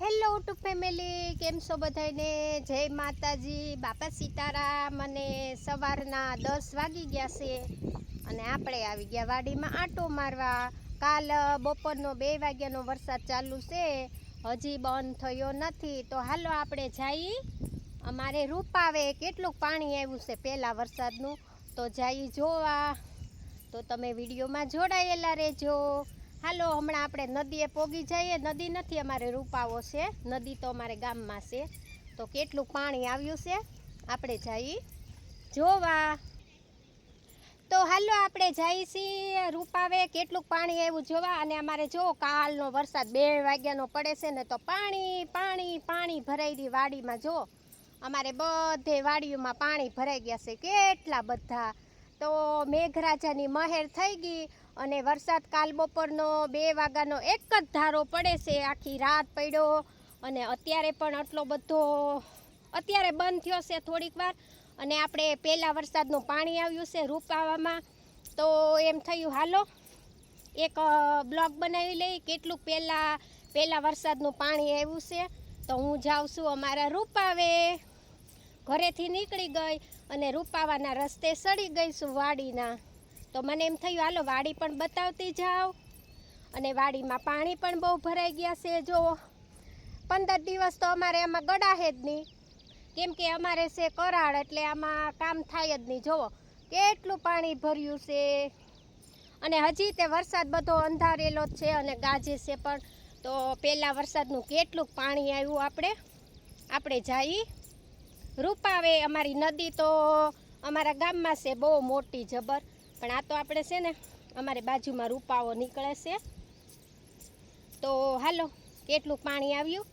Hello YouTube family, કેમ છો બધાને? જય માતાજી, બાપા સીતારામ. અને સવારના 10 વાગી ગયા છે અને આપણે આવી ગયા વાડીમાં આંટો મારવા. કાલ બપોરનો 2 વાગ્યાનો વરસાદ ચાલુ છે, હજી બંધ થયો નથી. તો હાલો આપણે જઈ અમારે રૂપાવે કેટલું પાણી આવ્યું છે પહેલાં વરસાદનું, તો જઈ જોવા. તો તમે વિડીયોમાં જોડાયેલા રહેજો. હાલો હમણાં આપણે નદીએ પોગી જઈએ. નદી નથી, અમારે રૂપાવો છે. નદી તો અમારે ગામમાં છે. તો કેટલું પાણી આવ્યું છે આપણે જઈ જોવા. તો હાલો આપણે જઈએ છીએ રૂપાવે કેટલું પાણી આવ્યું જોવા. અને અમારે જો કાલનો વરસાદ 2 વાગ્યાનો પડે છે ને, તો પાણી પાણી પાણી ભરાઈ ગઈ વાડીમાં. જો અમારે બધે વાડીઓમાં પાણી ભરાઈ ગયા છે, કેટલા બધા. તો મેઘરાજાની મહેર થઈ ગઈ અને વરસાદ કાલ બપોરનો 2 વાગ્યાનો એક જ ધારો પડે છે, આખી રાત પડ્યો. અને અત્યારે પણ આટલો બધો, અત્યારે બંધ થયો છે થોડીક વાર. અને આપણે પહેલાં વરસાદનું પાણી આવ્યું છે રૂપાવામાં, તો એમ થયું હાલો એક બ્લોગ બનાવી લઈ કેટલું પહેલાં વરસાદનું પાણી આવ્યું છે. તો હું જાઉં છું અમારા રૂપાવે, ઘરેથી નીકળી ગઈ અને રૂપાવાના રસ્તે સડી ગઈ છું વાડીના. તો મને એમ થયું હાલો વાડી પણ બતાવતી જાઉં. અને વાડીમાં પાણી પણ બહુ ભરાઈ ગયા છે. જો 15 દિવસ તો અમારે આમાં ગળાહે જ નહીં, કેમ કે અમારે છે કરાળ, એટલે આમાં કામ થાય જ નહીં. જુઓ કેટલું પાણી ભર્યું છે. અને હજી તે વરસાદ બધો અંધારેલો જ છે અને ગાજે છે પણ. તો પહેલાં વરસાદનું કેટલું પાણી આવ્યું આપણે જઈ રૂપાવે. અમારી નદી તો અમારા ગામમાં છે બહુ મોટી જબર, પણ આ તો આપણે છે ને અમારે બાજુમાં રૂપાવો નીકળે છે. તો હાલો કેટલું પાણી આવ્યું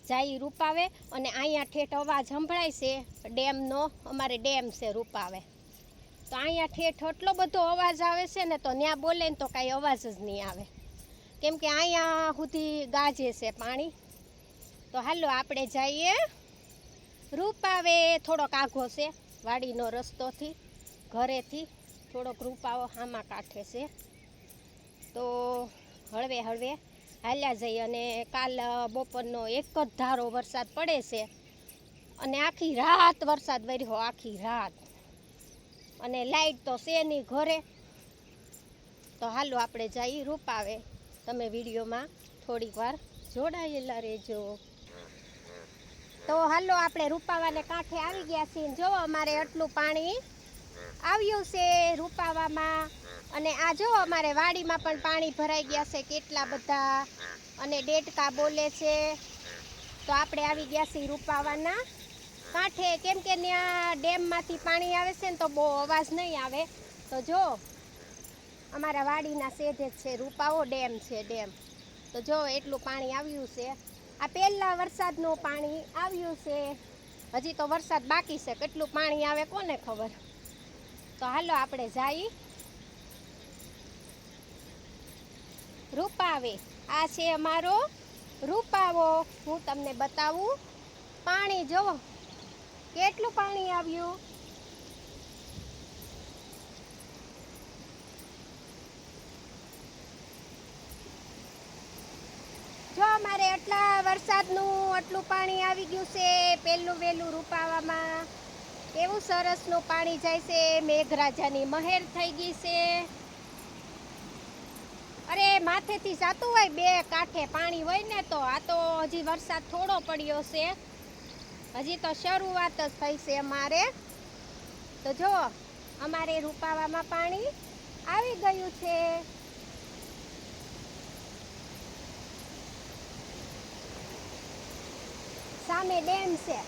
જઈ રૂપાવે. અને અહીંયા ઠેઠ અવાજ સંભળાય છે ડેમનો, અમારે ડેમ છે રૂપાવે. તો અહીંયા ઠેઠ એટલો બધો અવાજ આવે છે ને, તો ત્યાં બોલે ને તો કાંઈ અવાજ જ નહીં આવે, કેમ કે અહીંયા સુધી ગાજે છે પાણી. તો હાલો આપણે જઈએ રૂપાવે. થોડોક આઘો છે વાડીનો રસ્તોથી, ઘરેથી થોડોક રૂપાવો આમાં કાંઠે છે. તો હળવે હળવે હાલ્યા જઈએ. અને કાલ બપોરનો એક જ ધારો વરસાદ પડે છે અને આખી રાત વરસાદ વર્યો, આખી રાત. અને લાઈટ તો છે નહીં ઘરે. તો હાલો આપણે જઈ રૂપાવે. તમે વિડીયોમાં થોડીક વાર જોડાયેલા રહેજો. તો હાલો આપણે રૂપાવાને કાંઠે આવી ગયા છીએ. જો અમારે આટલું પાણી આવ્યું છે રૂપાવામાં. અને આ જો અમારે વાડીમાં પણ પાણી ભરાઈ ગયા છે કેટલા બધા, અને ડેડકા બોલે છે. તો આપણે આવી ગયા છીએ રૂપાવાના કાંઠે, કેમ કે ત્યાં ડેમમાંથી પાણી આવે છે ને, તો બહુ અવાજ નહીં આવે. તો જો અમારા વાડીના સેજે જ છે રૂપાવો, ડેમ છે ડેમ. તો જો એટલું પાણી આવ્યું છે. આ પહેલાં વરસાદનું પાણી આવ્યું છે, હજી તો વરસાદ બાકી છે. કેટલું પાણી આવે કોને ખબર. તો હાલો આપણે જઈ રૂપાવે. આ છે અમારો રૂપાવો. હું તમને બતાવું પાણી. જુઓ કેટલું પાણી આવ્યું. જો અમારે આટલા વરસાદનું આટલું પાણી આવી ગયું છે પહેલું વહેલું રૂપાવામાં. કેવું સરસનું પાણી જાય છે, મેઘરાજાની મહેર થઈ ગઈ છે. અરે માથેથી જાતું હોય, 2 કાંઠે પાણી હોય ને. તો આ તો હજી વરસાદ થોડો પડ્યો છે, હજી તો શરૂઆત જ થઈ છે અમારે. તો જો અમારે રૂપાવામાં પાણી આવી ગયું છે. સામે ડેમ છે,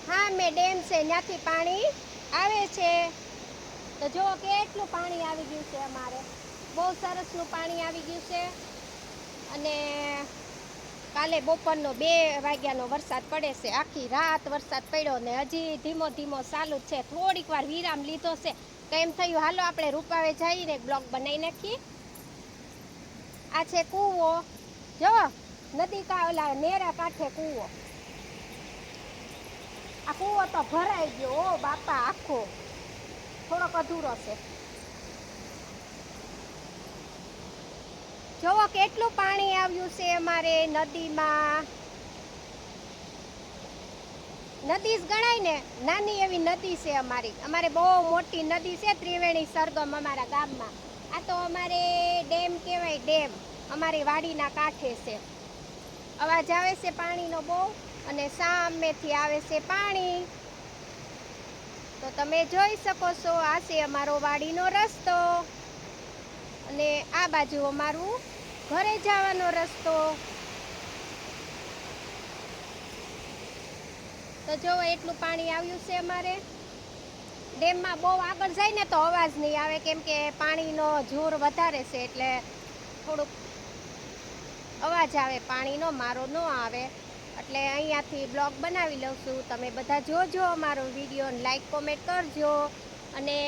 હા મેં ડેમ છે, ત્યાંથી પાણી આવે છે. તો જો કેટલું પાણી આવી ગયું છે અમારે, બહુ સરસનું પાણી આવી ગયું છે. અને કાલે બપોરનો 2 વાગ્યાનો વરસાદ પડે છે, આખી રાત વરસાદ પડ્યો ને હજી ધીમો ધીમો ચાલુ જ છે. થોડીક વાર વિરામ લીધો છે. તો એમ થયું હાલો આપણે રૂપાવે જઈને બ્લોગ બનાવી નાખીએ. આ છે કૂવો. જો નદી ઓલા નેરા કાંઠે કૂવો. આ કૂવો તો ભરાઈ ગયો ઓ બાપા, આખો થોડોક અધૂરો છે. જુઓ કેટલું પાણી આવ્યું છે અમારે નદીમાં. નદી જ ગણાય ને, નાની એવી નદી છે અમારે બહુ મોટી નદી છે ત્રિવેણી સરગમ અમારા ગામમાં. આ તો અમારે ડેમ કહેવાય, ડેમ અમારી વાડીના કાંઠે છે. અવાજ આવે છે પાણીનો બહુ, અને સામેથી આવે છે પાણી. તો તમે જોઈ શકો છો, આ છે અમારો વાડીનો રસ્તો, અને આ બાજુ અમારું ઘરે જવાનો રસ્તો. તો જો એટલું પાણી આવ્યું છે અમારે. ડેમમાં બહુ આગળ જાય ને તો અવાજ નહીં આવે, કેમ કે પાણીનો જોર વધારે છે એટલે થોડુંક અવાજ આવે પાણીનો, મારો ન આવે. એટલે અહીંયાથી બ્લોગ બનાવી લઉં છું. તમે બધા જોજો અમારો વિડીયો, લાઈક કોમેન્ટ કરજો. અને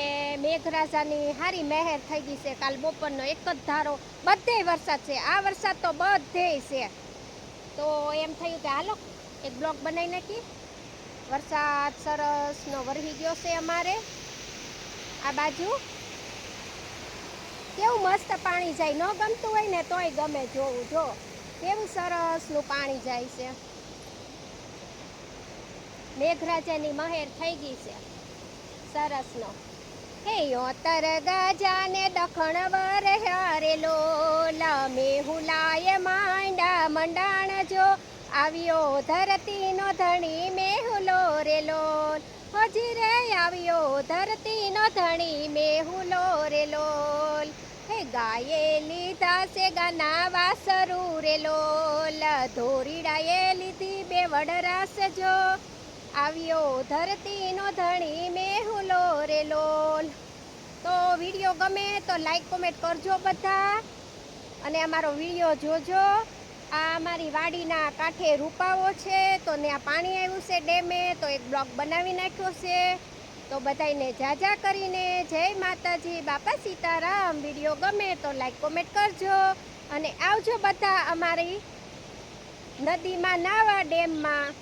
મેઘરાજાની સારી મહેર થઈ ગઈ છે. કાલ બપોરનો એક જ ધારો બધે વરસાદ છે. આ વરસાદ તો બધે છે. તો એમ થયું કે હાલો એક બ્લોગ બનાવી નાખી. વરસાદ સરસનો વરસી ગયો છે અમારે. આ બાજુ કેવું મસ્ત પાણી જાય, ન ગમતું હોય ને તોય ગમે જોવું. જો કેવું સરસનું પાણી જાય છે. મેઘરાજાની મહેર થઈ ગઈ છે સરસનો. હે યોતર ગજાને દખણ વરહારેલો, લમે હુલાય માંડા મંડાણ જો, આવ્યો ધરતીનો ધણી મેહુલો રેલો. હજી રે આવ્યો ધરતીનો ધણી મેહુલો રેલો. હે ગાયે લીધા છે ગાના વાસરુ રેલો, ધોરીડાએ લીધી બે વડરાસ જો, આવ્યો ધરતીનો ધણી મેહુલો રેલો. તો વિડીયો ગમે તો લાઈક કોમેન્ટ કરજો બધા, અને અમારો વિડીયો જોજો. આ અમારી વાડીના કાંઠે રૂપાવો છે, તો ત્યાં પાણી આવ્યું છે ડેમે, તો એક બ્લોગ બનાવી નાખ્યો છે. તો બધાને જાજા કરીને જય માતાજી, બાપા સીતારામ. વિડીયો ગમે તો લાઈક કોમેન્ટ કરજો, અને આવજો બધા અમારી નદીમાં નાવા, ડેમમાં.